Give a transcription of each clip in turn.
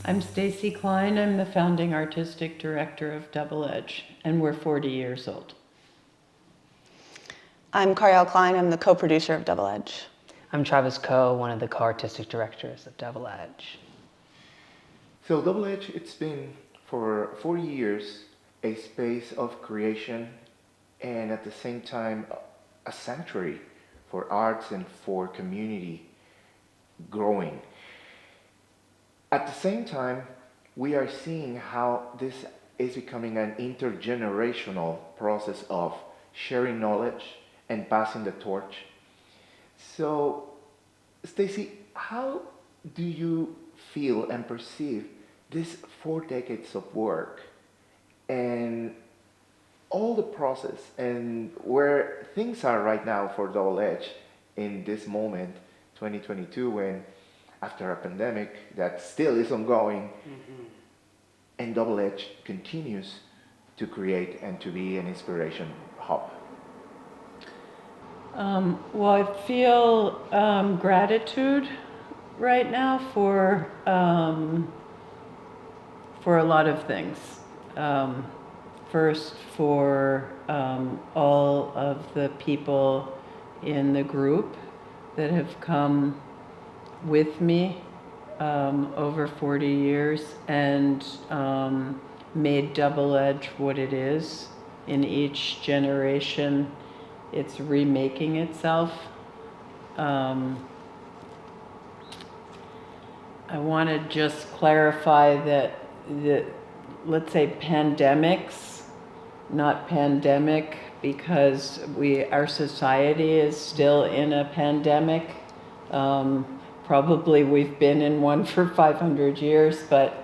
I'm Stacy Klein. I'm the founding artistic director of Double Edge, and we're 40 years old. I'm Cariel Klein. I'm the co-producer of Double Edge. I'm Travis Coe, one of the co-artistic directors of Double Edge. So Double Edge, it's been for 40 years a space of creation and at the same time a sanctuary for arts and for community growing. At the same time, we are seeing how this is becoming an intergenerational process of sharing knowledge and passing the torch. So, Stacy, how do you feel and perceive these 4 decades of work and all the process and where things are right now for Double Edge in this moment, 2022, when after a pandemic that still is ongoing, and Double Edge continues to create and to be an inspiration hub? Well, I feel gratitude right now for a lot of things. First, for all of the people in the group that have come with me over 40 years and made Double Edge what it is. In each generation, it's remaking itself. I want to just clarify that let's say pandemics, not pandemic, because our society is still in a pandemic. Probably we've been in one for 500 years, but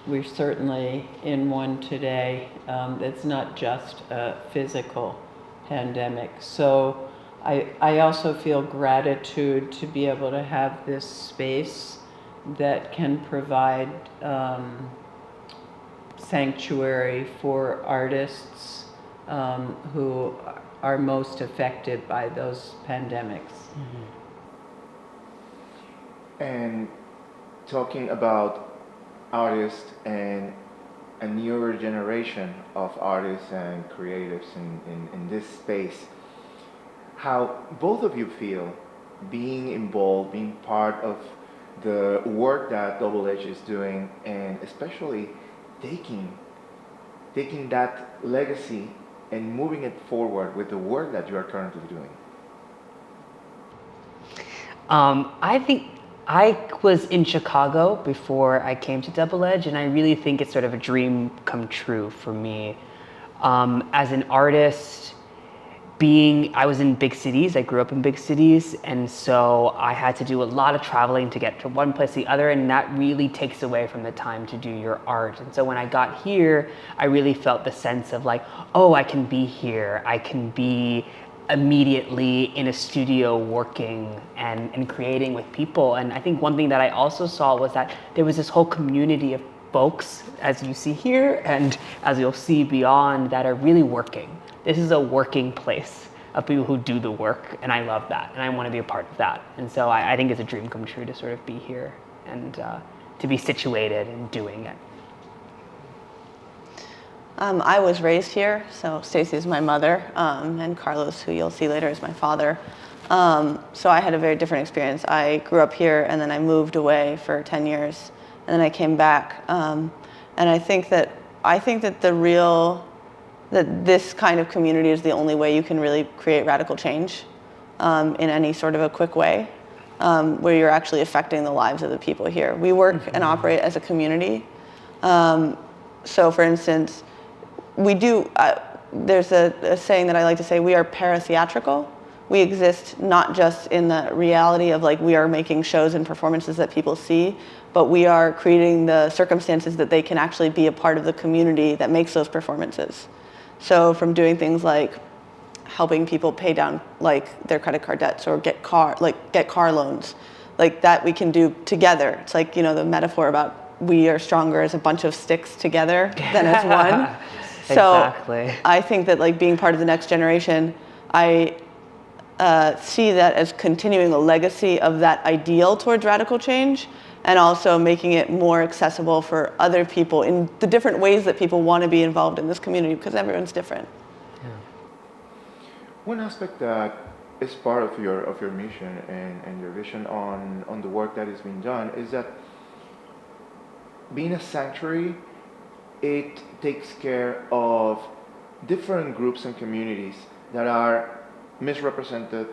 we're certainly in one today that's not just a physical pandemic. So I also feel gratitude to be able to have this space that can provide sanctuary for artists who are most affected by those pandemics. And talking about artists and a newer generation of artists and creatives in this space, how both of you feel being involved, being part of the work that Double Edge is doing, and especially taking that legacy and moving it forward with the work that you are currently doing. I think I was in Chicago before I came to Double Edge, and I really think it's sort of a dream come true for me. As an artist, I was in big cities, I grew up in big cities, and so I had to do a lot of traveling to get from one place to the other, and that really takes away from the time to do your art. And so when I got here, I really felt the sense of like, oh, I can be here, I can be immediately in a studio working and creating with people. And I think one thing that I also saw was that there was this whole community of folks, as you see here and as you'll see beyond, that are really working. This is a working place of people who do the work, and I love that, and I want to be a part of that. And so I think it's a dream come true to sort of be here and to be situated and doing it. I was raised here, so Stacy is my mother, and Carlos, who you'll see later, is my father. So I had a very different experience. I grew up here, and then I moved away for 10 years, and then I came back. And I think that this kind of community is the only way you can really create radical change in any sort of a quick way, where you're actually affecting the lives of the people here. We work and operate as a community. So for instance, we do, there's a saying that I like to say, we are paratheatrical. We exist not just in the reality of like we are making shows and performances that people see, but we are creating the circumstances that they can actually be a part of the community that makes those performances. So from doing things like helping people pay down like their credit card debts or get car loans, like that we can do together. It's like, you know, the metaphor about we are stronger as a bunch of sticks together than as one. So exactly. I think that like being part of the next generation, I see that as continuing a legacy of that ideal towards radical change, and also making it more accessible for other people in the different ways that people want to be involved in this community, because everyone's different. One aspect that is part of your mission and your vision on the work that is being done is that being a sanctuary, it takes care of different groups and communities that are misrepresented,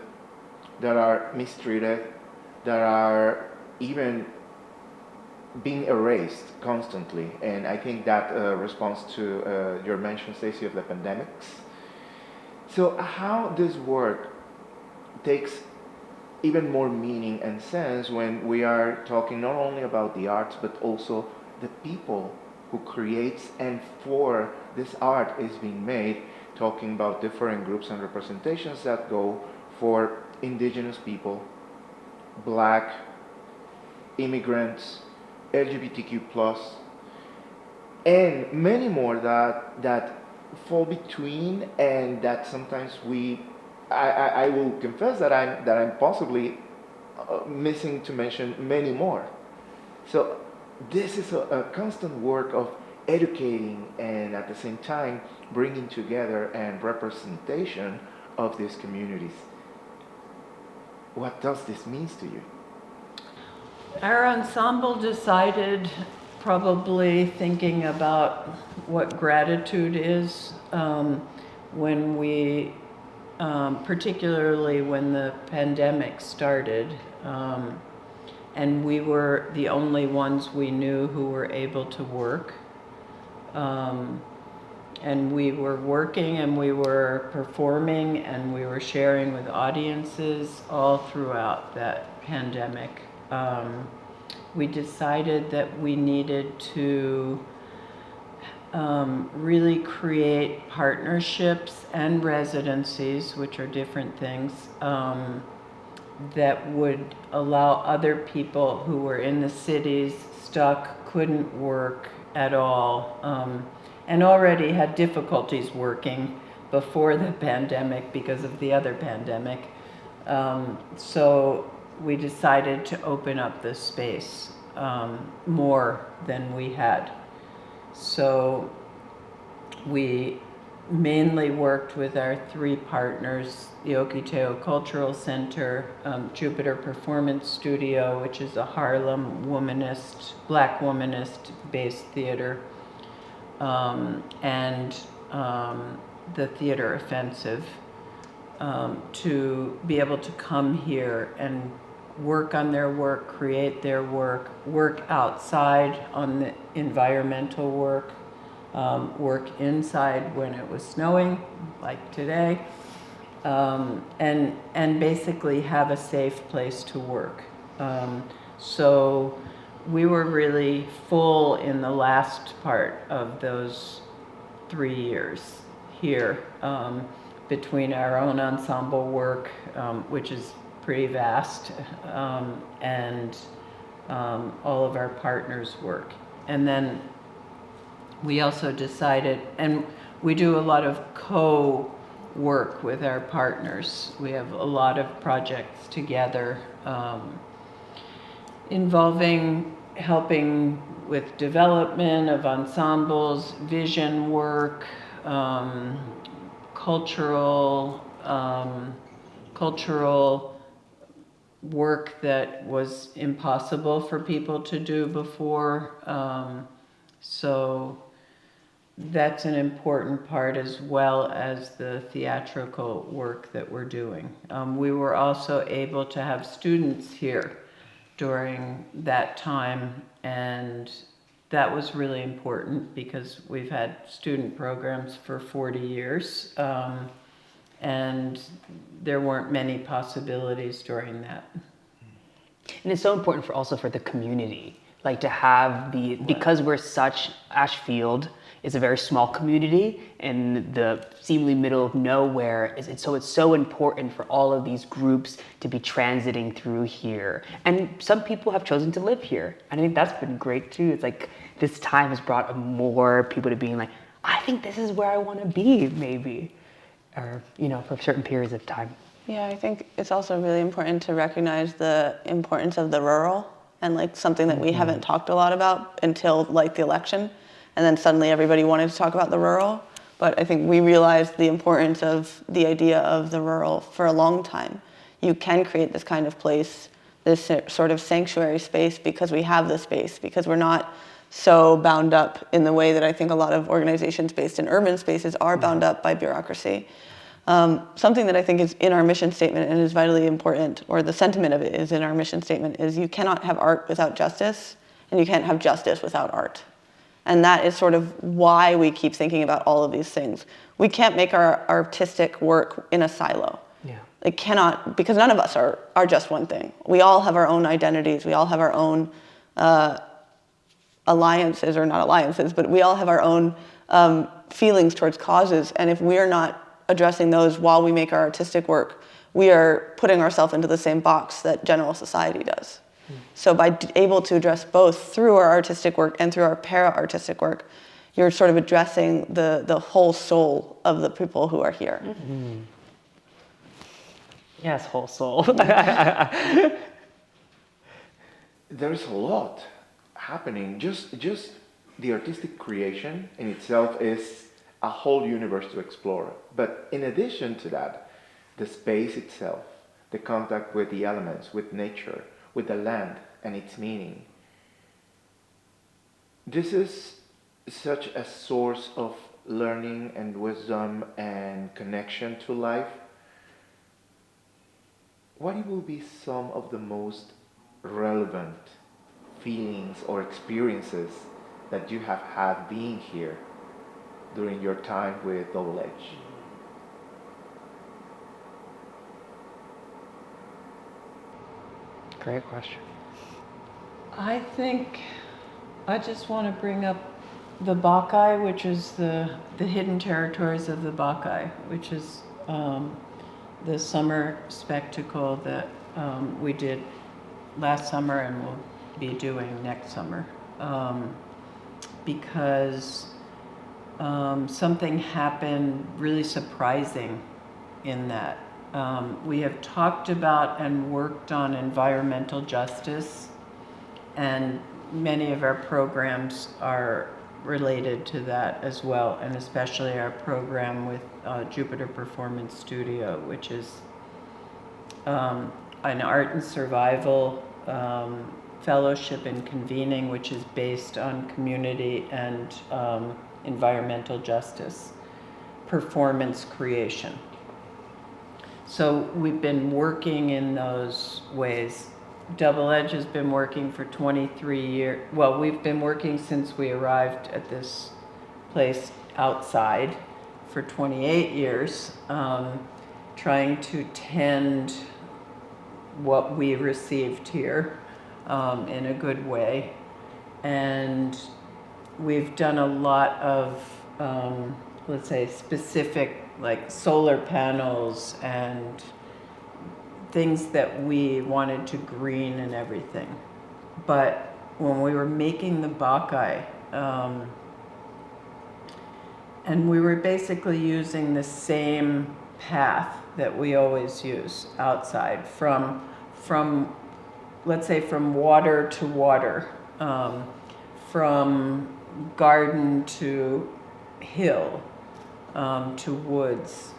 that are mistreated, that are even being erased constantly. And I think that responds to your mention, Stacy, of the pandemics. So how this work takes even more meaning and sense when we are talking not only about the arts, but also the people who creates and for this art is being made, talking about different groups and representations that go for indigenous people, Black, immigrants, LGBTQ+, and many more that fall between, and that sometimes I will confess that I'm possibly missing to mention many more. So this is a constant work of educating and at the same time bringing together and representation of these communities. What does this mean to you? Our ensemble decided, probably thinking about what gratitude is, when we, particularly when the pandemic started, and we were the only ones we knew who were able to work. And we were working and we were performing and we were sharing with audiences all throughout that pandemic. We decided that we needed to really create partnerships and residencies, which are different things, that would allow other people who were in the cities, stuck, couldn't work at all, and already had difficulties working before the pandemic because of the other pandemic. So we decided to open up this space more than we had. So we mainly worked with our three partners, the Okiteo Cultural Center, Jupiter Performance Studio, which is a Harlem womanist, Black womanist-based theater, and the Theater Offensive, to be able to come here and work on their work, create their work, work outside on the environmental work, work inside when it was snowing, like today, and basically have a safe place to work. So we were really full in the last part of those 3 years here, between our own ensemble work, which is pretty vast, and all of our partners' work. And then we also decided, and we do a lot of co-work with our partners. We have a lot of projects together, involving helping with development of ensembles, vision work, cultural work that was impossible for people to do before. So that's an important part, as well as the theatrical work that we're doing. We were also able to have students here during that time, and that was really important because we've had student programs for 40 years, and there weren't many possibilities during that. And it's so important also for the community, like to have because we're such, Ashfield is a very small community in the seemingly middle of nowhere. So it's so important for all of these groups to be transiting through here. And some people have chosen to live here. And I think that's been great too. It's like this time has brought more people to being like, I think this is where I want to be, maybe, or, for certain periods of time. Yeah, I think it's also really important to recognize the importance of the rural and like something that we haven't talked a lot about until like the election, and then suddenly everybody wanted to talk about the rural. But I think we realized the importance of the idea of the rural for a long time. You can create this kind of place, this sort of sanctuary space, because we have the space, because we're not so bound up in the way that I think a lot of organizations based in urban spaces are bound up by bureaucracy. Something that I think is in our mission statement and is vitally important, or the sentiment of it is in our mission statement, is you cannot have art without justice, and you can't have justice without art. And that is sort of why we keep thinking about all of these things. We can't make our artistic work in a silo. Yeah. It cannot, because none of us are just one thing. We all have our own identities. We all have our own alliances, or not alliances, but we all have our own feelings towards causes. And if we are not addressing those while we make our artistic work, we are putting ourselves into the same box that general society does. So by able to address both through our artistic work and through our para-artistic work, you're sort of addressing the whole soul of the people who are here. Yes, whole soul. There's a lot happening. Just the artistic creation in itself is a whole universe to explore. But in addition to that, the space itself, the contact with the elements, with nature, with the land and its meaning. This is such a source of learning and wisdom and connection to life. What will be some of the most relevant feelings or experiences that you have had being here during your time with Double Edge? Great question. I think I just want to bring up the Bacchae, which is the hidden territories of the Bacchae, which is the summer spectacle that we did last summer and will be doing next summer, because something happened really surprising in that. We have talked about and worked on environmental justice, and many of our programs are related to that as well, and especially our program with Jupiter Performance Studio, which is an art and survival fellowship and convening, which is based on community and environmental justice, performance creation. So we've been working in those ways. Double Edge has been working for 23 years. Well, we've been working since we arrived at this place outside for 28 years, trying to tend what we received here in a good way. And we've done a lot of, let's say, specific, like solar panels and things that we wanted to green and everything. But when we were making the Bacchae, and we were basically using the same path that we always use outside, from let's say from water to water, from garden to hill, to woods.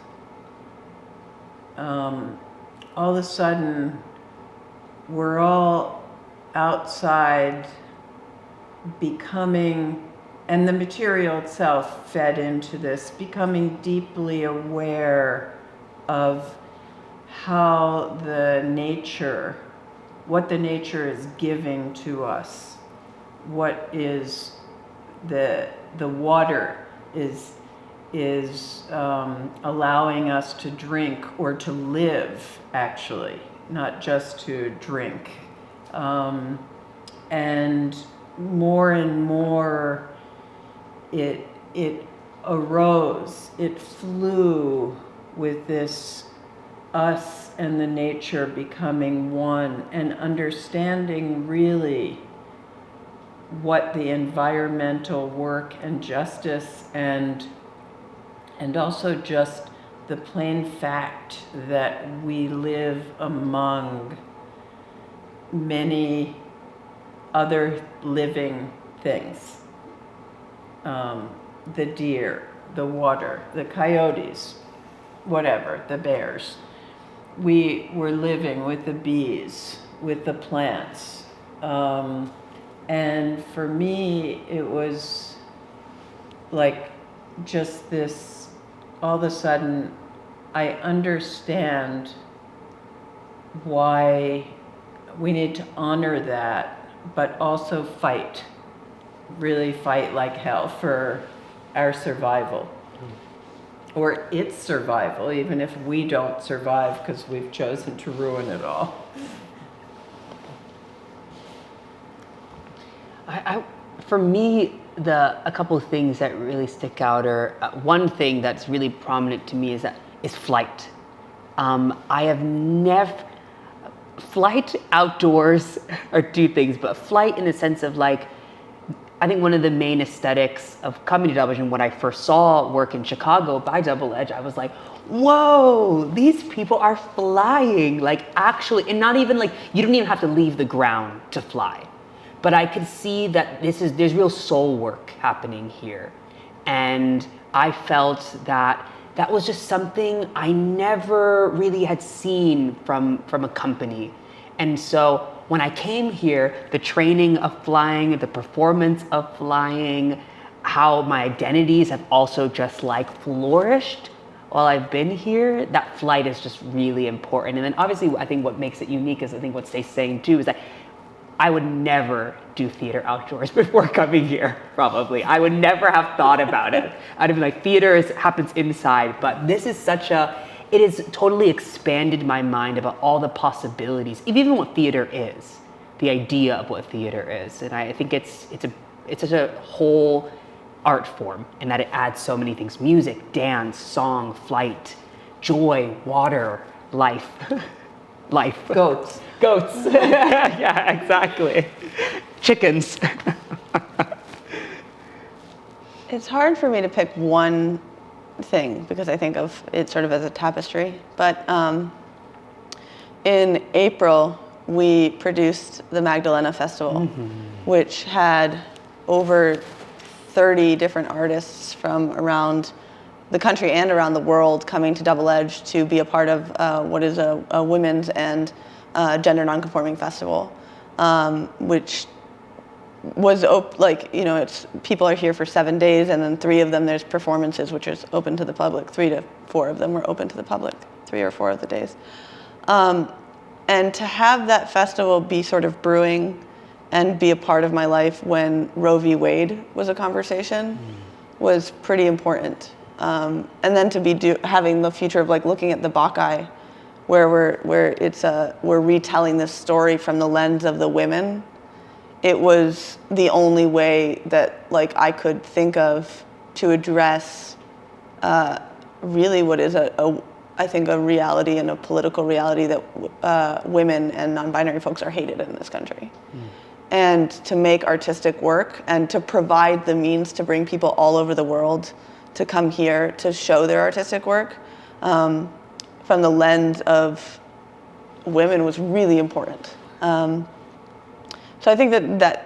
All of a sudden, we're all outside becoming, and the material itself fed into this, becoming deeply aware of how the nature, what the nature is giving to us, what is the water is allowing us to drink, or to live, actually, not just to drink. And more it arose, it flew with this us and the nature becoming one, and understanding really what the environmental work and justice and also just the plain fact that we live among many other living things. The deer, the water, the coyotes, whatever, the bears. We were living with the bees, with the plants. And for me, it was like just this, all of a sudden, I understand why we need to honor that, but also fight, really fight like hell for our survival. Or its survival, even if we don't survive because we've chosen to ruin it all. For me, a couple of things that really stick out are one thing that's really prominent to me is flight. I have never flight outdoors are two things, but flight in the sense of like, I think one of the main aesthetics of coming to Double Edge, and when I first saw work in Chicago by Double Edge, I was like, whoa, these people are flying, like actually, and not even like, you don't even have to leave the ground to fly. But I could see that there's real soul work happening here. And I felt that that was just something I never really had seen from a company. And so when I came here, the training of flying, the performance of flying, how my identities have also just like flourished while I've been here, that flight is just really important. And then obviously I think what makes it unique is I think what Stacy's saying too is that I would never do theater outdoors before coming here, probably. I would never have thought about it. I'd have been like, theater happens inside, but this is it has totally expanded my mind about all the possibilities, even what theater is, the idea of what theater is. And I think it's such a whole art form in that it adds so many things: music, dance, song, flight, joy, water, life. Life. Goats. Yeah, exactly. Chickens. It's hard for me to pick one thing because I think of it sort of as a tapestry. But in April, we produced the Magdalena Festival, which had over 30 different artists from around the country and around the world coming to Double Edge to be a part of what is a women's and gender nonconforming festival, which was it's people are here for 7 days, and then 3 of them there's performances, which is open to the public. 3 to 4 of them were open to the public, 3 or 4 of the days. And to have that festival be sort of brewing and be a part of my life when Roe v. Wade was a conversation was pretty important. And then to be having the future of like looking at the Bacchae, where we're retelling this story from the lens of the women. It was the only way that like I could think of to address really what is I think a reality and a political reality that women and non-binary folks are hated in this country. And to make artistic work and to provide the means to bring people all over the world to come here to show their artistic work from the lens of women was really important. So I think that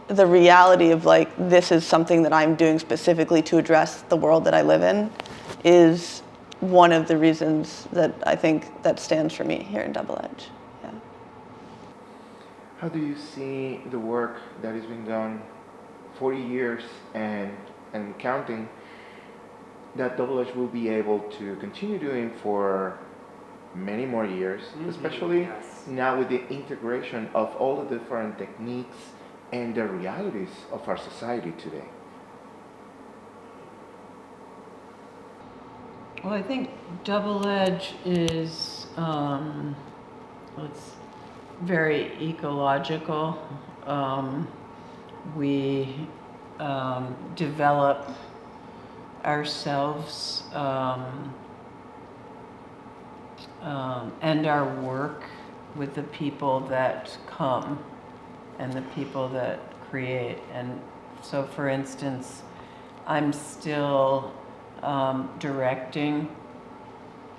the reality of like, this is something that I'm doing specifically to address the world that I live in is one of the reasons that I think that stands for me here in Double Edge. Yeah. How do you see the work that has been done 40 years and counting that Double Edge will be able to continue doing for many more years, especially now with the integration of all the different techniques and the realities of our society today? Well, I think Double Edge is it's very ecological. We develop ourselves and our work with the people that come and the people that create. And so, for instance, I'm still directing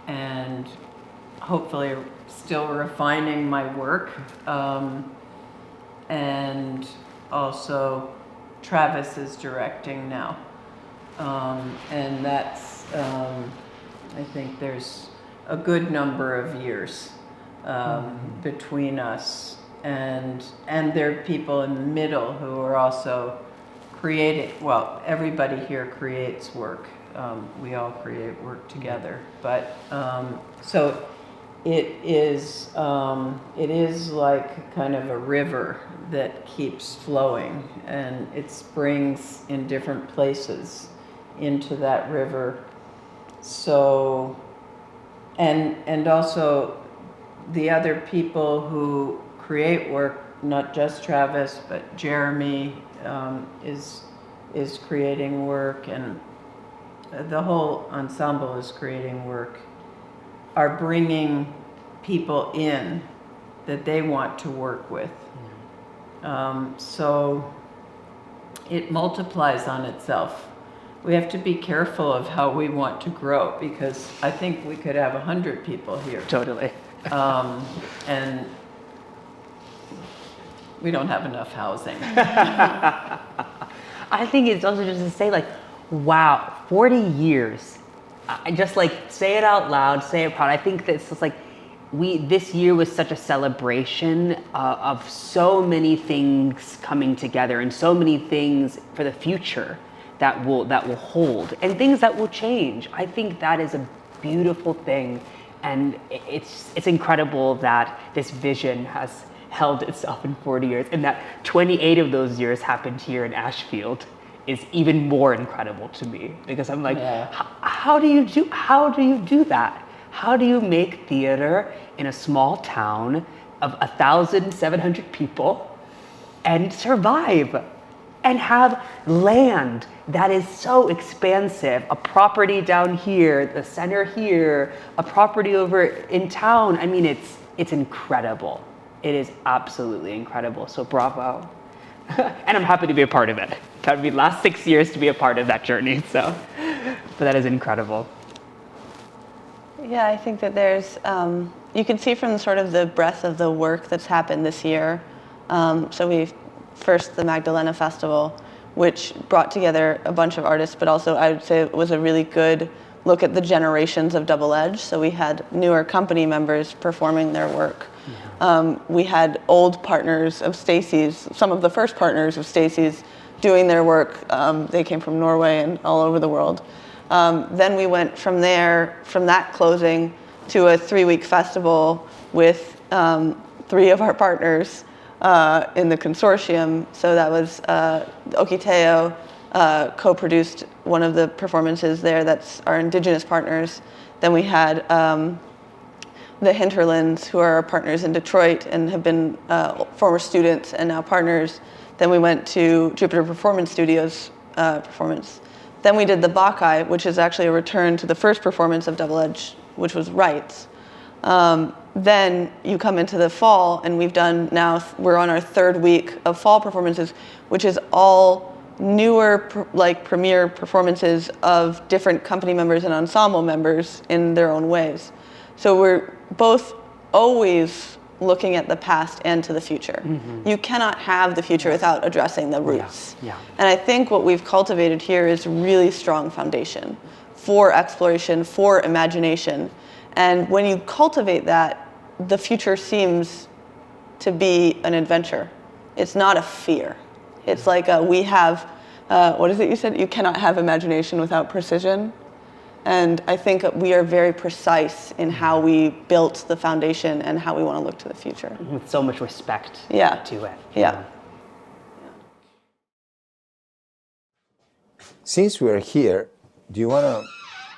and hopefully still refining my work. and also Travis is directing now. And that's, I think there's a good number of years between us. And there are people in the middle who are also creating, well, everybody here creates work. We all create work together. But, so it is like kind of a river that keeps flowing, and it springs in different places into that river. So, and also the other people who create work, not just Travis, but Jeremy is creating work, and the whole ensemble is creating work, are bringing people in that they want to work with. So it multiplies on itself. We have to be careful of how we want to grow, because I think we could have 100 people here. Totally. And we don't have enough housing. I think it's also just to say, like, wow, 40 years. I just, like, say it out loud, say it proud. I think that it's just like, this year was such a celebration of so many things coming together, and so many things for the future that will hold, and things that will change. I think that is a beautiful thing, and it's incredible that this vision has held itself in 40 years, and that 28 of those years happened here in Ashfield is even more incredible to me, because I'm like, how do you do that? How do you make theater in a small town of 1,700 people and survive and have land that is so expansive, a property down here, the center here, a property over in town? I mean, it's incredible. It is absolutely incredible. So bravo. And I'm happy to be a part of it. That would be the last 6 years to be a part of that journey. So, but that is incredible. Yeah, I think that there's, you can see from sort of the breadth of the work that's happened this year. So first the Magdalena Festival, which brought together a bunch of artists, but also I would say it was a really good look at the generations of Double Edge. So we had newer company members performing their work. We had old partners of Stacy's, some of the first partners of Stacy's doing their work. They came from Norway and all over the world. Then we went from there, from that closing, to a 3-week festival with 3 of our partners in the consortium. So that was Okiteo co-produced one of the performances there. That's our indigenous partners. Then we had the Hinterlands, who are our partners in Detroit and have been former students and now partners. Then we went to Jupiter Performance Studios performance. Then we did the Bacchae, which is actually a return to the first performance of Double Edge, which was Rights. Then you come into the fall, and we're on our 3rd week of fall performances, which is all newer, premiere performances of different company members and ensemble members in their own ways. So we're both always looking at the past and to the future. You cannot have the future without addressing the roots. And I think what we've cultivated here is really strong foundation for exploration, for imagination. And when you cultivate that, the future seems to be an adventure. It's not a fear. It's like we have, what is it you said? You cannot have imagination without precision. And I think we are very precise in how we built the foundation and how we want to look to the future. With so much respect to it. Yeah. Since we're here, do you want to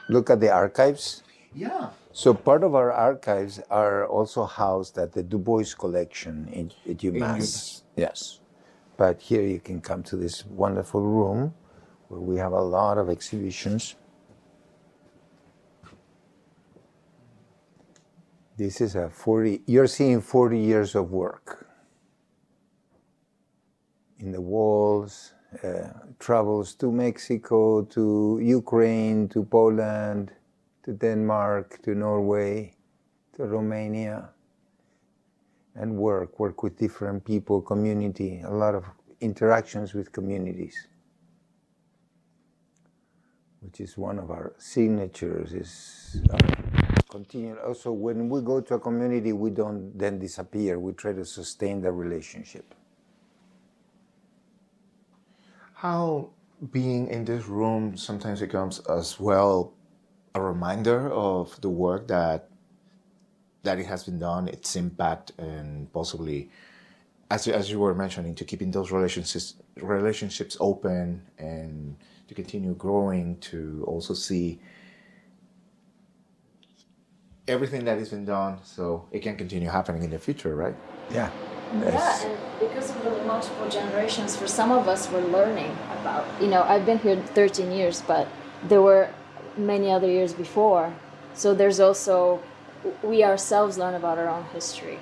look at the archives? Yeah. So part of our archives are also housed at the Du Bois collection at UMass. Yes. But here you can come to this wonderful room where we have a lot of exhibitions. This is you're seeing 40 years of work. In the walls, travels to Mexico, to Ukraine, to Poland, to Denmark, to Norway, to Romania. and work with different people, community, a lot of interactions with communities, which is one of our signatures, is continue. Also, when we go to a community, we don't then disappear. We try to sustain the relationship. How being in this room sometimes becomes as well a reminder of the work that it has been done, its impact, and possibly, as you were mentioning, to keeping those relationships open and to continue growing, to also see everything that has been done so it can continue happening in the future, right? Yeah. Yeah, and because of the multiple generations, for some of us, we're learning about, I've been here 13 years, but there were many other years before. So there's also, we ourselves learn about our own history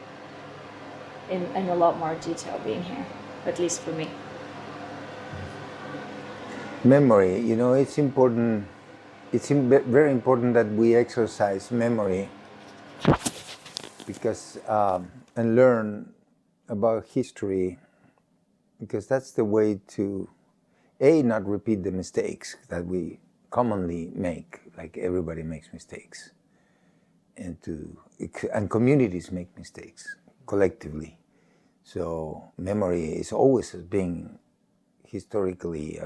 in a lot more detail being here, at least for me. Memory, it's important. It's very important that we exercise memory because and learn about history, because that's the way to not repeat the mistakes that we commonly make. Like everybody makes mistakes, and communities make mistakes collectively. So memory is always being historically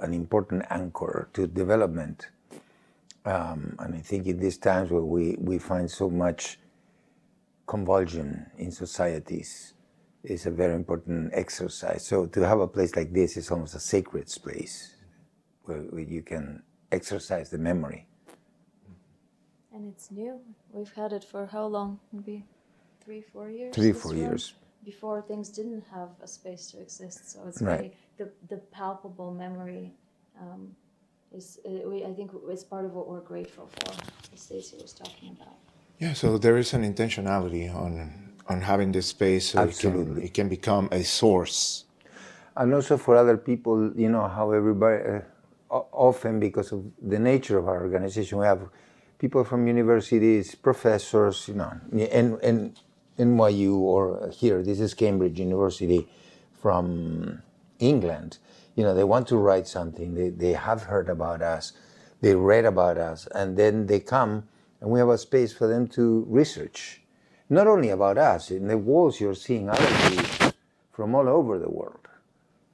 an important anchor to development. And I think in these times where we find so much convulsion in societies, is a very important exercise. So to have a place like this is almost a sacred place where you can exercise the memory. And it's new. We've had it for how long? Maybe 3-4 years? 3-4 years. Before things didn't have a space to exist. So it's Right. really the palpable memory I think it's part of what we're grateful for, as Stacy was talking about. Yeah, so there is an intentionality on having this space so Absolutely. it can become a source. And also for other people, how everybody, often because of the nature of our organization, we have people from universities, professors, and NYU or here, this is Cambridge University from England. They want to write something, they have heard about us, they read about us, and then they come and we have a space for them to research. Not only about us, in the walls you're seeing other groups from all over the world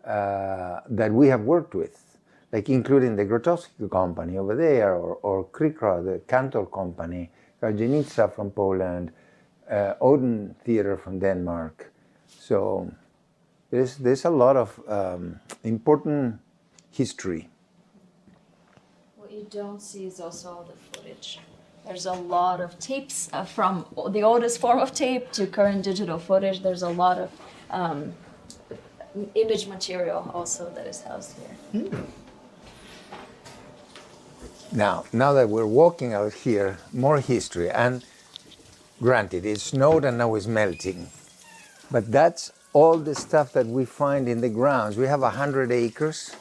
that we have worked with, like including the Grotowski company over there, or Krikra, the Cantor company, Karjenica from Poland, Oden Theater from Denmark. So there's a lot of important history. What you don't see is also all the footage. There's a lot of tapes from the oldest form of tape to current digital footage. There's a lot of image material also that is housed here. Now that we're walking out here, more history. And granted, it snowed and now it's melting. But that's all the stuff that we find in the grounds. We have 100 acres.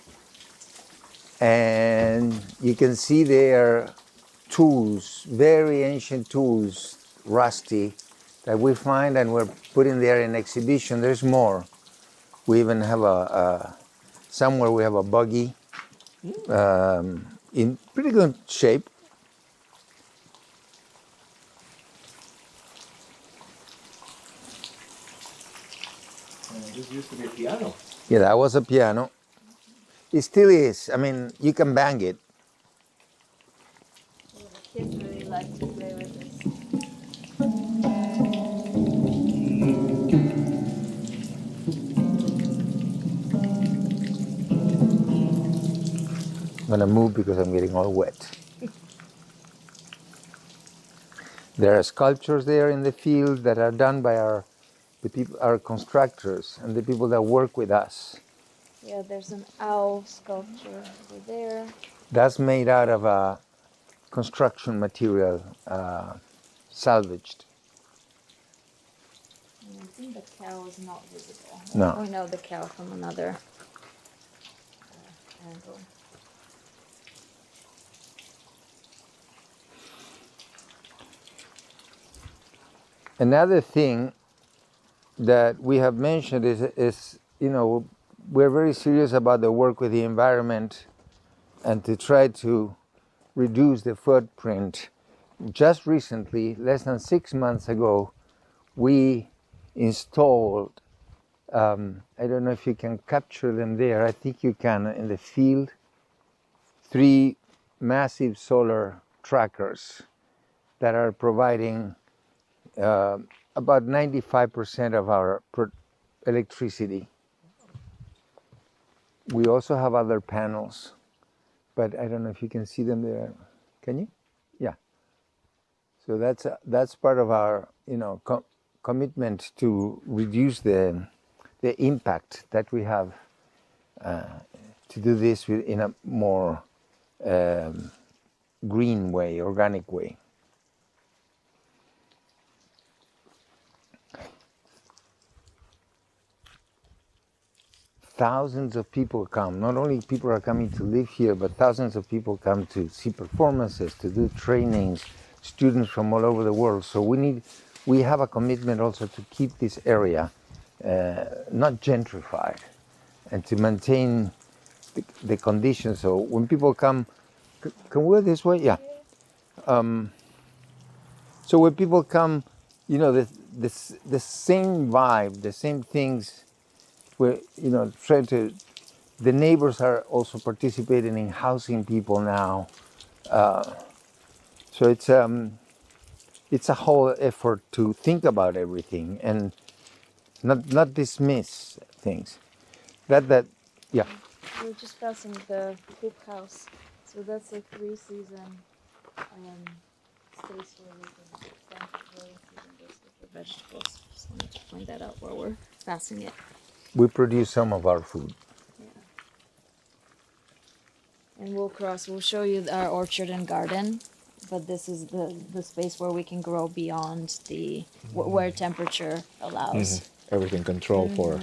And you can see there tools, very ancient tools, rusty, that we find and we're putting there in exhibition. There's more. We even have somewhere we have a buggy in pretty good shape. This used to be a piano. Yeah, that was a piano. It still is. I mean, you can bang it. The kids really like to play with this. I'm gonna move because I'm getting all wet. There are sculptures there in the field that are done by our constructors and the people that work with us. Yeah, there's an owl sculpture over there. That's made out of a construction material, salvaged. And I think the cow is not visible. No. We know the cow from another angle. Another thing that we have mentioned is, you know, we're very serious about the work with the environment and to try to reduce the footprint. Just recently, less than 6 months ago, we installed, I don't know if you can capture them there, I think you can in the field, 3 massive solar trackers that are providing about 95% of our electricity. We also have other panels, but I don't know if you can see them there. Can you? Yeah. So that's part of our, you know, commitment to reduce the impact that we have to do this in a more green way, organic way. Thousands of people come. Not only people are coming to live here, but thousands of people come to see performances, to do trainings, students from all over the world. So we have a commitment also to keep this area not gentrified and to maintain the conditions. So when people come, can we go this way? Yeah. So when people come, you know, the same vibe, the same things, we're, you know, trying to, the neighbors are also participating in housing people now. So it's a whole effort to think about everything and not dismiss things. That yeah. We're just passing the hoop house, so that's a 3-season space where we can plant growing season basically for vegetables. Just wanted to point that out while we're passing it. We produce some of our food. Yeah. And we'll show you our orchard and garden, but this is the space where we can grow beyond the where temperature allows. Everything controlled for.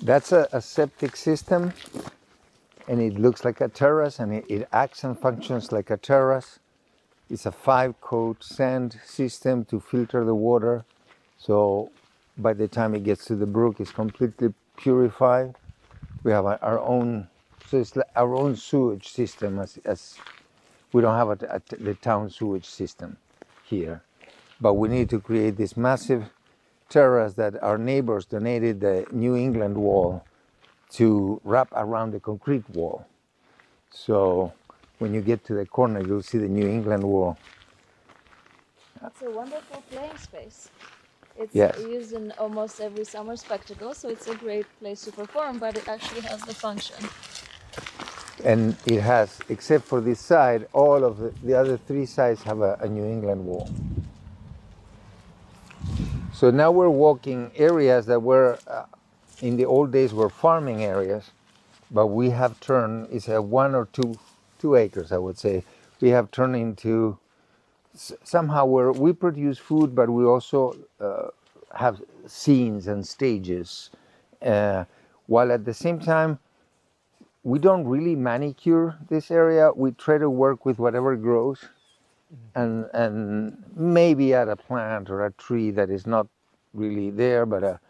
That's a septic system, and it looks like a terrace, and it acts and functions like a terrace. It's a 5-coat sand system to filter the water. So by the time it gets to the brook, it's completely purified. We have our own, so it's like our own sewage system, as we don't have the town sewage system here. But we need to create this massive terrace that our neighbors donated the New England wall to wrap around the concrete wall. So when you get to the corner, you'll see the New England wall. It's a wonderful playing space. It's Yes. used in almost every summer spectacle, so it's a great place to perform, but it actually has the function. And it has, except for this side, all of the other 3 sides have a New England wall. So now we're walking areas that were, in the old days, were farming areas, but we have turned, it's a 1 or 2 acres, I would say. We have turned into somehow where we produce food, but we also have scenes and stages, while at the same time, we don't really manicure this area. We try to work with whatever grows and maybe add a plant or a tree that is not really there, but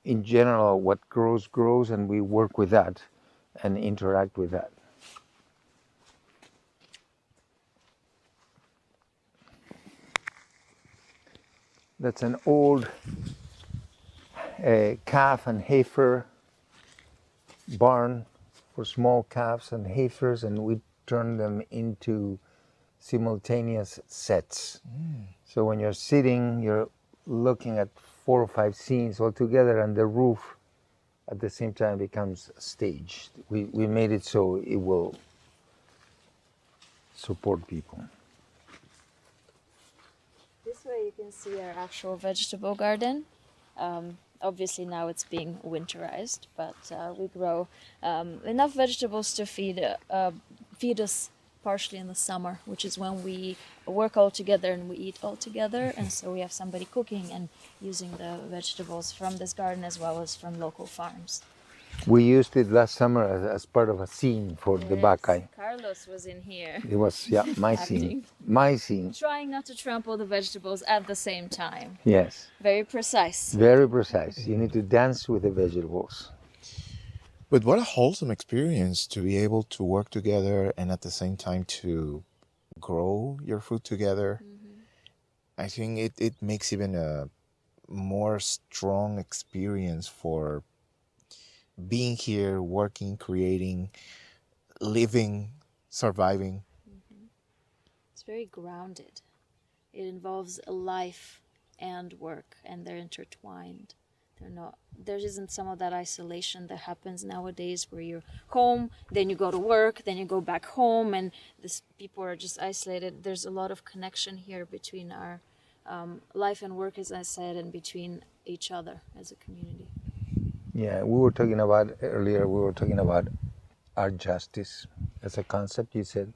in general, what grows, grows, and we work with that and interact with that. That's an old calf and heifer barn for small calves and heifers, and we turn them into simultaneous sets. So when you're sitting, you're looking at 4 or 5 scenes all together, and the roof at the same time becomes a stage. We made it so it will support people. This way you can see our actual vegetable garden. Obviously now it's being winterized, but we grow enough vegetables to feed us partially in the summer, which is when we work all together and we eat all together. And so we have somebody cooking and using the vegetables from this garden as well as from local farms. We used it last summer as part of a scene for the Bacchae. Carlos was in here. It was, yeah, my scene. Acting. My scene. Trying not to trample the vegetables at the same time. Yes. Very precise. Very precise. You need to dance with the vegetables. But what a wholesome experience to be able to work together and at the same time to grow your food together. I think it makes even a more strong experience for being here, working, creating, living, surviving. It's very grounded. It involves life and work, and they're intertwined. There isn't some of that isolation that happens nowadays where you're home, then you go to work, then you go back home, and people are just isolated. There's a lot of connection here between our life and work, as I said, and between each other as a community. Yeah, we were talking about art justice as a concept, you said.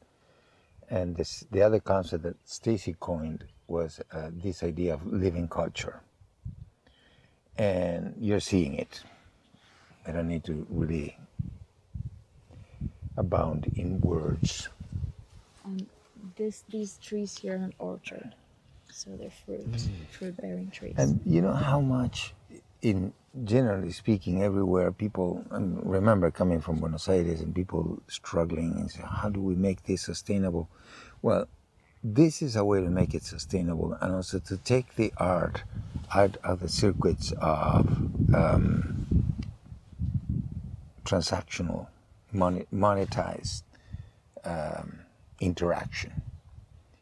And the other concept that Stacy coined was this idea of living culture. And you're seeing it. I don't need to really abound in words. These trees here are an orchard, so they're fruit-bearing trees. And you know how much, generally speaking, everywhere people, and remember coming from Buenos Aires and people struggling and say, how do we make this sustainable? Well, this is a way to make it sustainable, and also to take the art out of the circuits of transactional, monetized interaction.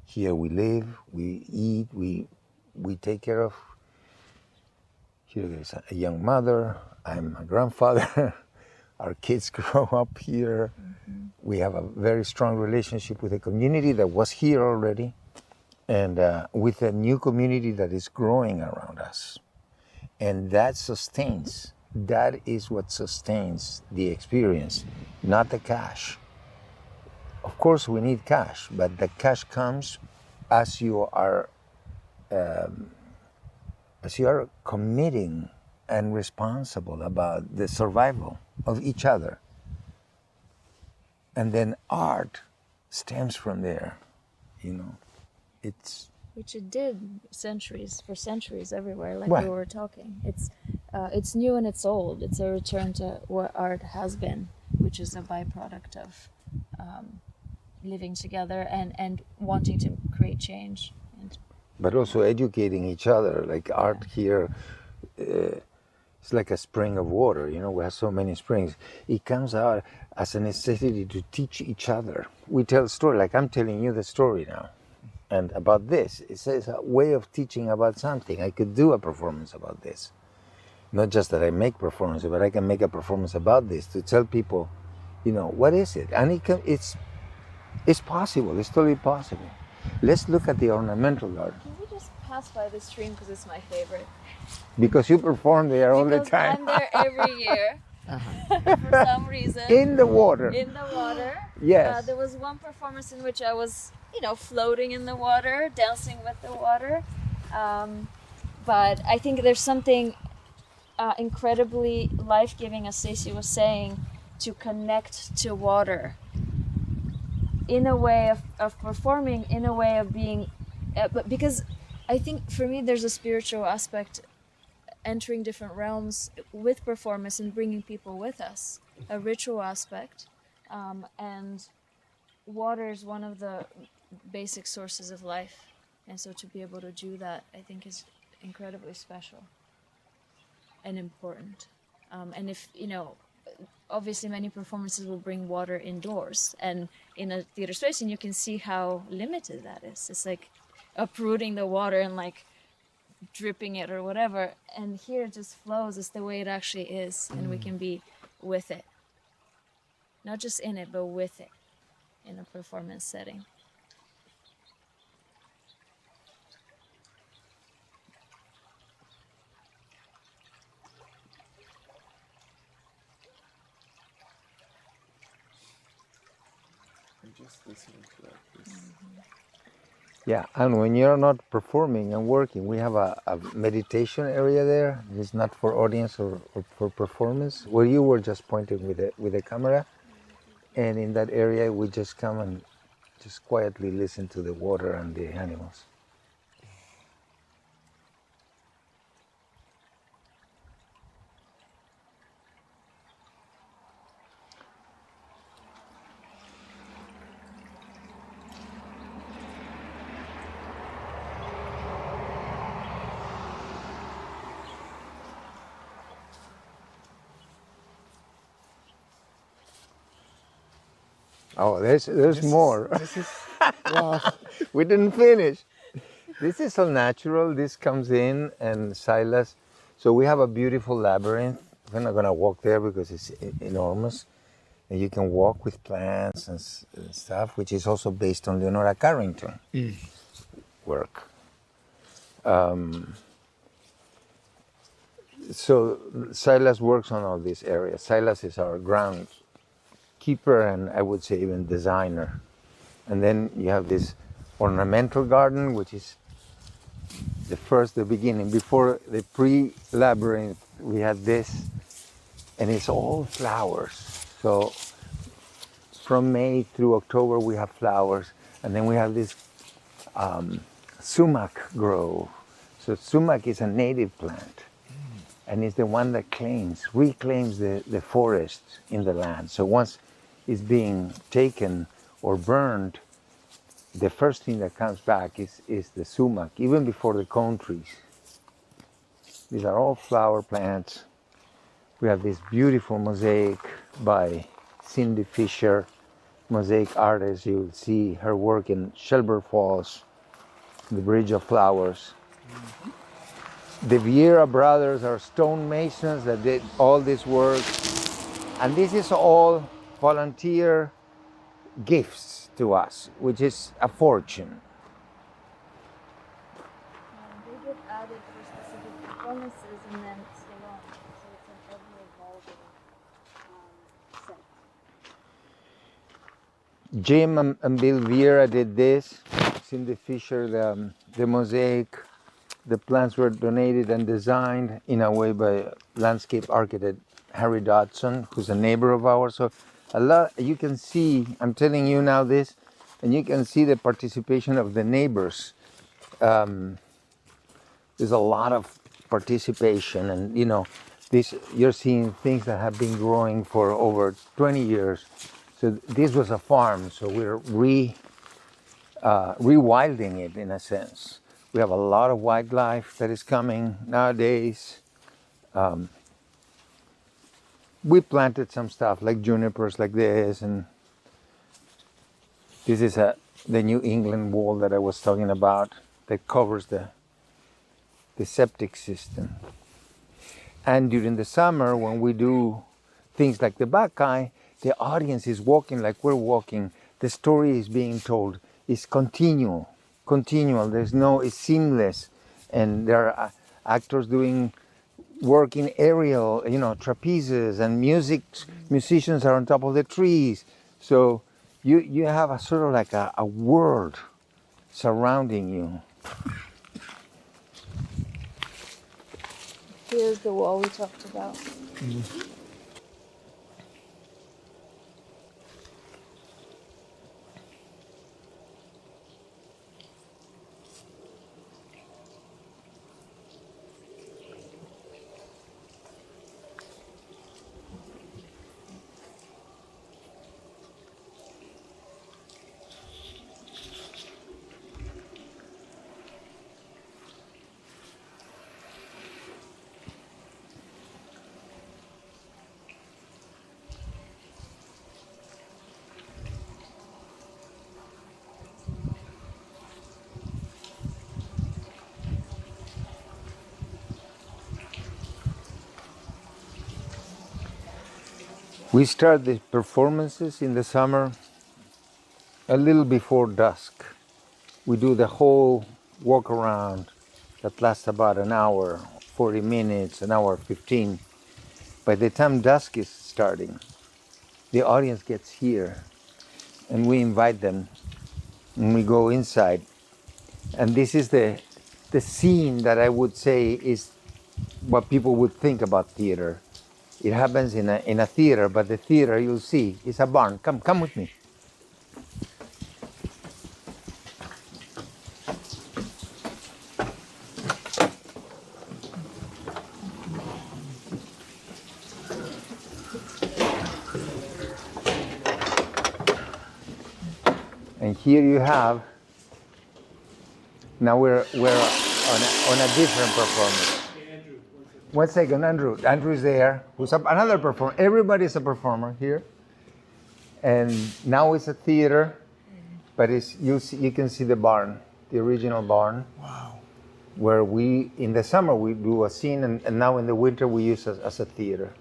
Here we live, we eat, we take care of. Here there's a young mother, I'm a grandfather, our kids grow up here. We have a very strong relationship with the community that was here already, and with a new community that is growing around us. And that is what sustains the experience, not the cash. Of course we need cash, but the cash comes as you are committing and responsible about the survival of each other. And then art stems from there, Which it did for centuries everywhere, like Right. we were talking. It's new and it's old. It's a return to what art has been, which is a byproduct of living together and wanting to create change. but also educating each other. Like art here, it's like a spring of water. We have so many springs. It comes out as a necessity to teach each other. We tell a story, like I'm telling you the story now. And about this, it's a way of teaching about something. I could do a performance about this. Not just that I make performances, but I can make a performance about this to tell people, what is it? And it's possible. It's totally possible. Let's look at the ornamental art. Can we just pass by this stream because it's my favorite? Because you perform there all the time. I'm there every year for some reason. In the water. In the water. Yes. There was one performance in which I was, floating in the water, dancing with the water. But I think there's something incredibly life-giving, as Stacy was saying, to connect to water in a way of performing, in a way of being, but because I think for me there's a spiritual aspect entering different realms with performance and bringing people with us, a ritual aspect, and water is one of the basic sources of life, and so to be able to do that I think is incredibly special and important. And if obviously many performances will bring water indoors and in a theater space, and you can see how limited that is. It's like uprooting the water and like dripping it or whatever, and here it just flows. It's the way it actually is, and we can be with it, not just in it but with it in a performance setting. I'm just listening to that. Yeah, and when you're not performing and working, we have a meditation area there. It's not for audience or for performance, where you were just pointing with the camera. And in that area, we just come and just quietly listen to the water and the animals. Oh, there's more. Wow. We didn't finish. This is all natural. This comes in and Silas. So we have a beautiful labyrinth. We're not gonna walk there because it's enormous. And you can walk with plants and stuff, which is also based on Leonora Carrington work. So Silas works on all these areas. Silas is our groundkeeper and I would say even designer. And then you have this ornamental garden, which is the beginning. Before the pre-labyrinth, we had this, and it's all flowers. So from May through October, we have flowers, and then we have this sumac grove. So sumac is a native plant, and it's the one that reclaims the forest in the land. So once it's being taken or burned, the first thing that comes back is the sumac, even before the cone trees. These are all flower plants. We have this beautiful mosaic by Cindy Fisher, mosaic artist. You will see her work in Shelburne Falls, the Bridge of Flowers. The Vieira brothers are stonemasons that did all this work. And this is all volunteer gifts to us, which is a fortune. They get added for specific performances and then stay on. So it's an ever evolving set. Jim and Bill Vieira did this. Cindy Fisher, the mosaic. The plants were donated and designed in a way by landscape architect Harry Dodson, who's a neighbor of ours. So a lot, you can see, I'm telling you now this, and you can see the participation of the neighbors. There's a lot of participation, and you're seeing things that have been growing for over 20 years. So this was a farm, so we're rewilding it in a sense. We have a lot of wildlife that is coming nowadays. We planted some stuff like junipers like this, and this is the New England wall that I was talking about that covers the septic system. And during the summer, when we do things like the Bacchae, the audience is walking like we're walking. The story is being told. It's continual. It's seamless. And there are actors doing work in aerial, trapezes, and musicians are on top of the trees. So you have a sort of like a world surrounding you. Here's the wall we talked about. We start the performances in the summer a little before dusk. We do the whole walk around that lasts about an hour, 40 minutes, an hour 15. By the time dusk is starting, the audience gets here and we invite them and we go inside And this is the scene that I would say is what people would think about theater. It happens in a theater, but the theater, you'll see, is a barn. Come with me. And here you have, now we're on a different performance. One second, Andrew. Andrew's there. Who's another performer? Everybody's a performer here. And now it's a theater, but you can see the barn, the original barn. Wow. Where in the summer we do a scene, and now in the winter we use it as a theater.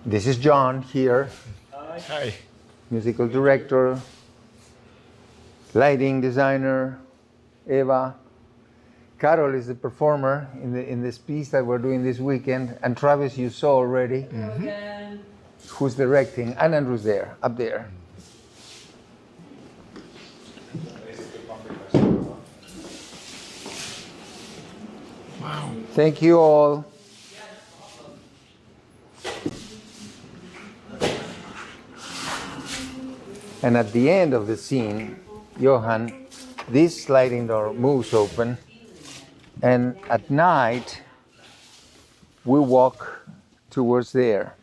This is John here. Hi. Musical director, lighting designer, Eva. Carol is the performer in this piece that we're doing this weekend, and Travis you saw already, who's directing, and Andrew's there, up there. Wow. Thank you all. And at the end of the scene, Johan, this sliding door moves open, and at night, we walk towards there,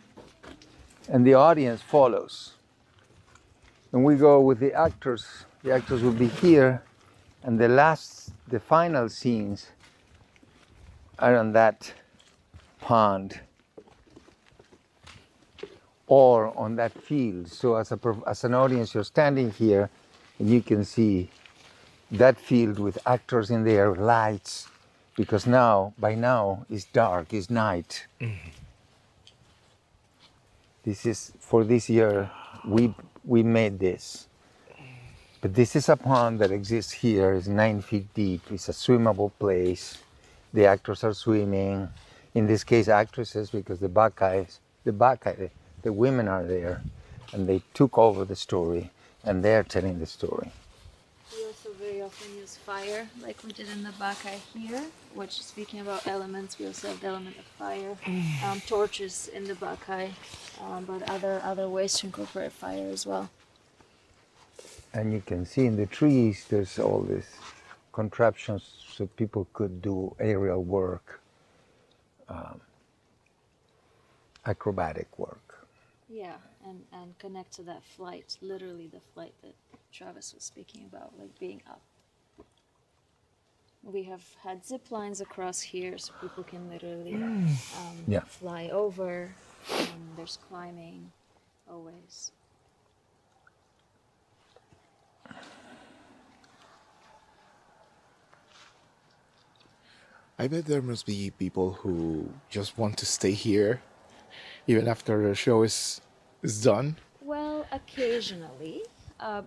and the audience follows. And we go with the actors. The actors will be here, and the final scenes are on that pond or on that field. So as an audience, you're standing here and you can see that field with actors in there, lights, because by now it's dark, it's night. Mm-hmm. This is, for this year, we made this. But this is a pond that exists here, it's 9 feet deep, it's a swimmable place. The actors are swimming, in this case actresses, because the women are there, and they took over the story, and they're telling the story. We also very often use fire, like we did in the Bacchae here, which, speaking about elements, we also have the element of fire, torches in the Bacchae, but other ways to incorporate fire as well. And you can see in the trees, there's all these contraptions so people could do aerial work, acrobatic work. Yeah, and connect to that flight, literally the flight that Travis was speaking about, like being up. We have had zip lines across here so people can literally fly over. There's climbing always. I bet there must be people who just want to stay here even after the show is done. Well, occasionally.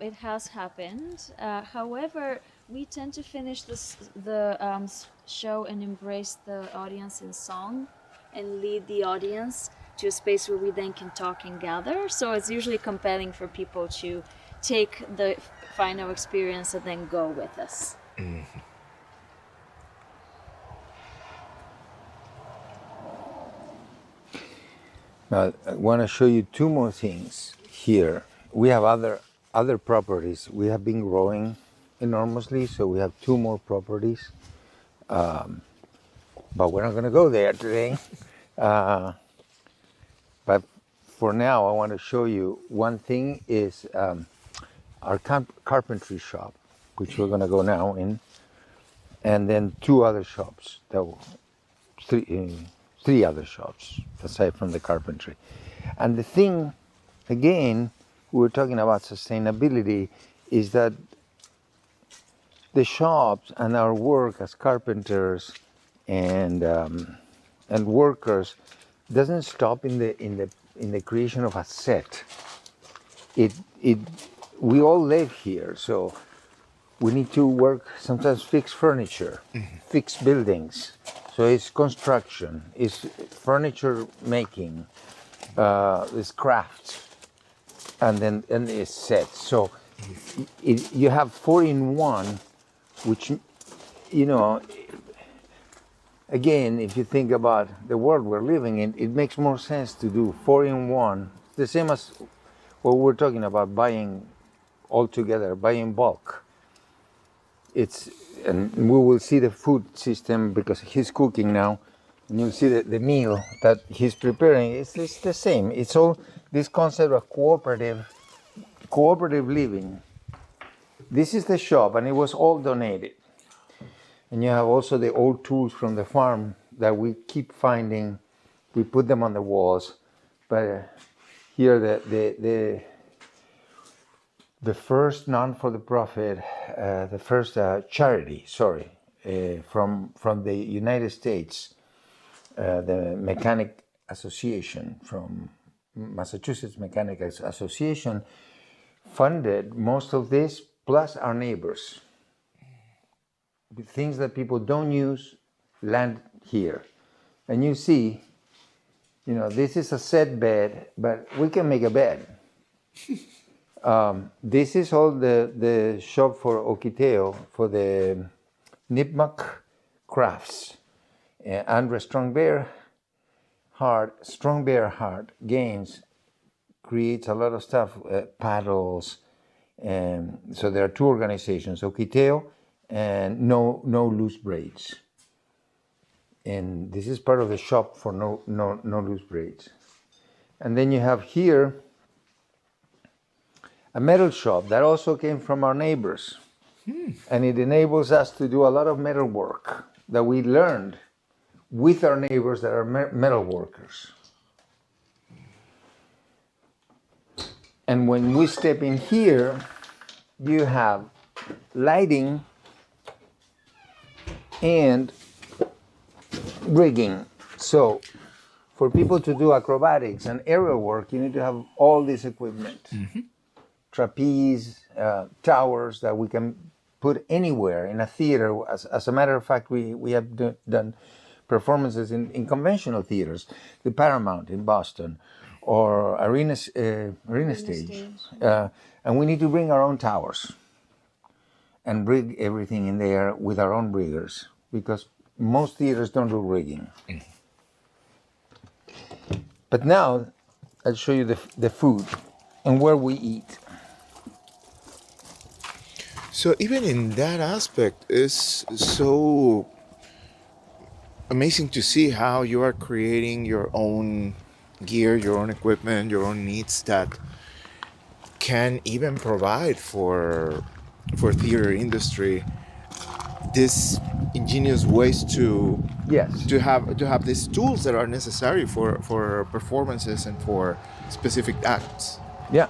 It has happened. However, we tend to finish the show and embrace the audience in song and lead the audience to a space where we then can talk and gather. So it's usually compelling for people to take the final experience and then go with us. Mm-hmm. Now, I want to show you two more things here. We have other properties. We have been growing enormously, so we have two more properties. But we're not going to go there today. But for now, I want to show you one thing is our carpentry shop, which we're going to go now in, and then two other shops, three other shops aside from the carpentry. And the thing, again, we were talking about sustainability, is that the shops and our work as carpenters and workers doesn't stop in the creation of a set. We all live here, so we need to work, sometimes fix furniture, fix buildings. So it's construction, it's furniture making, it's crafts, and it's sets. So you have 4-in-1 which, you know, again, if you think about the world we're living in, it makes more sense to do 4-in-1. The same as what we're talking about, buying all together, buying bulk. And we will see the food system because he's cooking now, and you'll see the meal that he's preparing. It's the same. It's all this concept of cooperative living. This is the shop, and it was all donated. And you have also the old tools from the farm that we keep finding. We put them on the walls, but here the first non-for-the-profit, the first charity, from the United States, the Mechanic Association from Massachusetts Mechanic Association funded most of this, plus our neighbors. The things that people don't use land here. And you see, this is a set bed, but we can make a bed. This is all the shop for Okiteo, for the Nipmuc crafts. Andre Strong Bear Heart Games creates a lot of stuff, paddles. So there are two organizations, Okiteo and No Loose Braids. And this is part of the shop for no loose braids. And then you have here a metal shop that also came from our neighbors. And it enables us to do a lot of metal work that we learned with our neighbors that are metal workers. And when we step in here, you have lighting and rigging. So for people to do acrobatics and aerial work, you need to have all this equipment. Mm-hmm. Trapeze, towers that we can put anywhere in a theater. As a matter of fact, we have done performances in conventional theaters, the Paramount in Boston, or Arena Stage. And we need to bring our own towers and rig everything in there with our own riggers, because most theaters don't do rigging. But now, I'll show you the food and where we eat. So even in that aspect, it's so amazing to see how you are creating your own gear, your own equipment, your own needs that can even provide for theater industry this ingenious ways to have these tools that are necessary for performances and for specific acts. Yeah,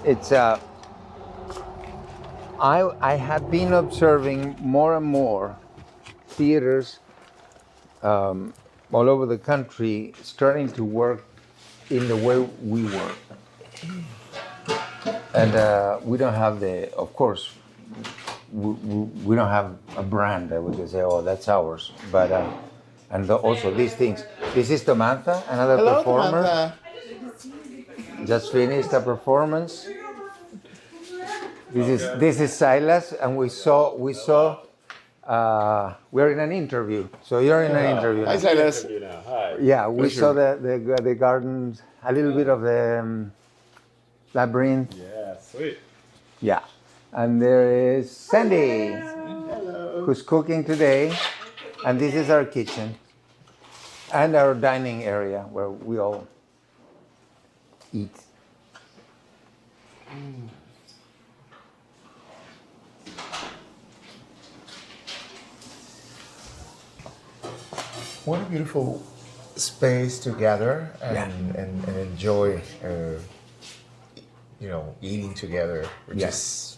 it's I have been observing more and more theaters all over the country starting to work in the way we work. And we don't have of course, we don't have a brand that we can say, oh, that's ours. But, also these things. This is Samantha, another performer. Samantha. Just finished a performance. This is Silas, and we're in an interview. So you're in an interview now. Hi, Silas. Hi. Yeah, we saw the gardens, a little bit of the labyrinth. Yeah, sweet. Yeah. And there is Sandy, who's cooking today. And this is our kitchen and our dining area where we all eat. What a beautiful space to gather and enjoy, eating together, which is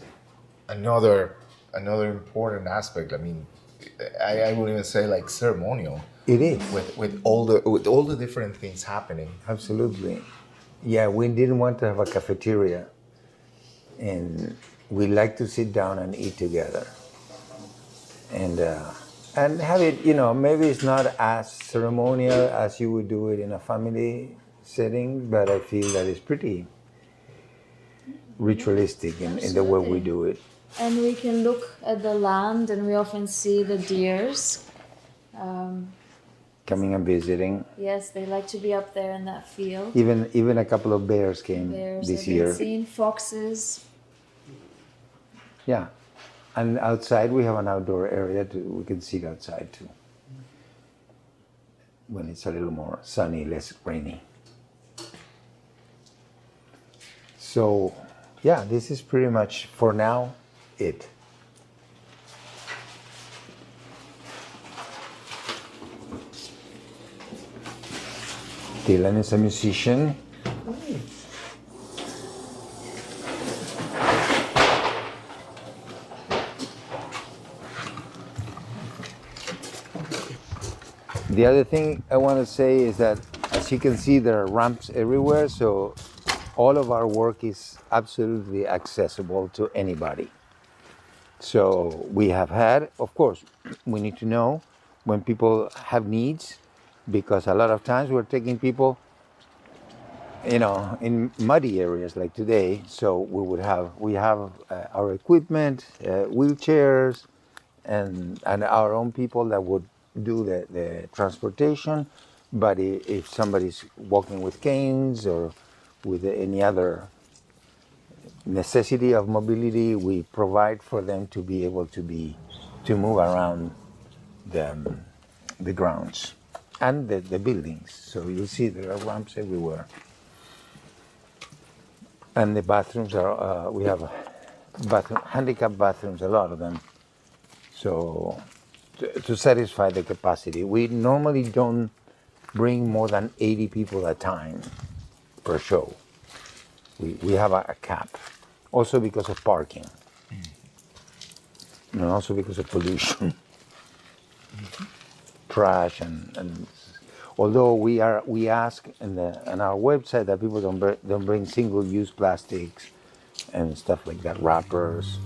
another important aspect. I mean, I would even say like ceremonial. It is with all the different things happening. Absolutely. Yeah, we didn't want to have a cafeteria, and we like to sit down and eat together, and have it. Maybe it's not as ceremonial as you would do it in a family setting, but I feel that it's pretty ritualistic in the way we do it. and we can look at the land, and we often see the deers. Coming and visiting. Yes, they like to be up there in that field. Even a couple of bears came Bears this have been year. seen, foxes. Yeah, and outside we have an outdoor area too. We can sit outside too when it's a little more sunny, less rainy. So, yeah, this is pretty much for now it. Dylan is a musician. The other thing I want to say is that, as you can see, there are ramps everywhere, so all of our work is absolutely accessible to anybody. So we have had, of course, we need to know when people have needs, because a lot of times we're taking people, in muddy areas like today. So we have our equipment, wheelchairs, and our own people that would do the transportation. But if somebody's walking with canes or with any other necessity of mobility, we provide for them to be able to move around the grounds and the buildings. So you'll see there are ramps everywhere. And the bathrooms are, we have handicap bathrooms, a lot of them. So to satisfy the capacity, we normally don't bring more than 80 people at a time per show. We have a cap, also because of parking, and also because of pollution, trash, and although we ask on our website that people don't bring single-use plastics and stuff like that, wrappers.